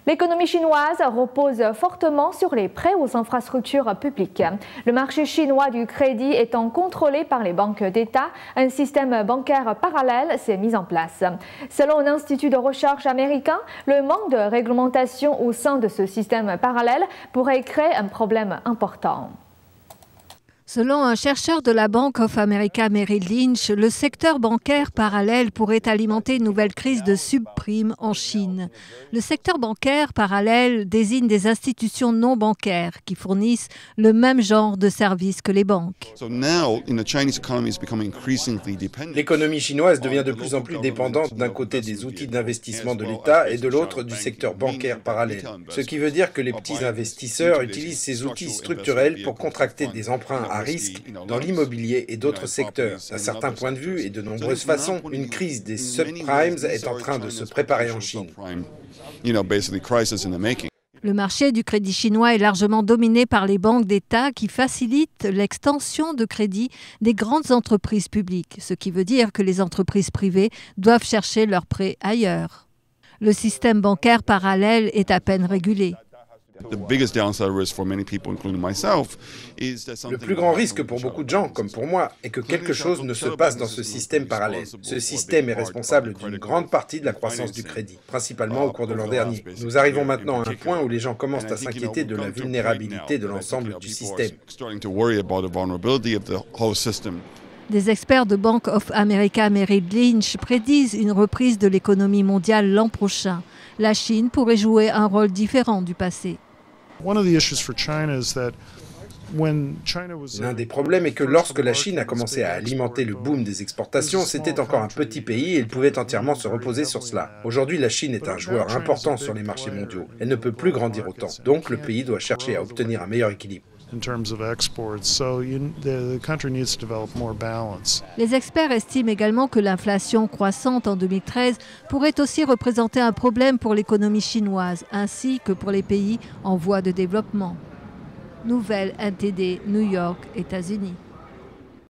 L'économie chinoise repose fortement sur les prêts aux infrastructures publiques. Le marché chinois du crédit étant contrôlé par les banques d'État, un système bancaire parallèle s'est mis en place. Selon un institut de recherche américain, le manque de réglementation au sein de ce système parallèle pourrait créer un problème important. Selon un chercheur de la Bank of America Merrill Lynch, le secteur bancaire parallèle pourrait alimenter une nouvelle crise de subprimes en Chine. Le secteur bancaire parallèle désigne des institutions non bancaires qui fournissent le même genre de services que les banques. L'économie chinoise devient de plus en plus dépendante d'un côté des outils d'investissement de l'État et de l'autre du secteur bancaire parallèle. Ce qui veut dire que les petits investisseurs utilisent ces outils structurels pour contracter des emprunts à risque dans l'immobilier et d'autres secteurs. D'un certain point de vue et de nombreuses façons, une crise des subprimes est en train de se préparer en Chine. Le marché du crédit chinois est largement dominé par les banques d'État qui facilitent l'extension de crédit des grandes entreprises publiques, ce qui veut dire que les entreprises privées doivent chercher leurs prêts ailleurs. Le système bancaire parallèle est à peine régulé. Le plus grand risque pour beaucoup de gens, comme pour moi, est que quelque chose ne se passe dans ce système parallèle. Ce système est responsable d'une grande partie de la croissance du crédit, principalement au cours de l'an dernier. Nous arrivons maintenant à un point où les gens commencent à s'inquiéter de la vulnérabilité de l'ensemble du système. Des experts de Bank of America Merrill Lynch prédisent une reprise de l'économie mondiale l'an prochain. La Chine pourrait jouer un rôle différent du passé. L'un des problèmes est que lorsque la Chine a commencé à alimenter le boom des exportations, c'était encore un petit pays et il pouvait entièrement se reposer sur cela. Aujourd'hui, la Chine est un joueur important sur les marchés mondiaux. Elle ne peut plus grandir autant. Donc, le pays doit chercher à obtenir un meilleur équilibre. Les experts estiment également que l'inflation croissante en 2013 pourrait aussi représenter un problème pour l'économie chinoise, ainsi que pour les pays en voie de développement. Nouvelle NTD, New York, États-Unis.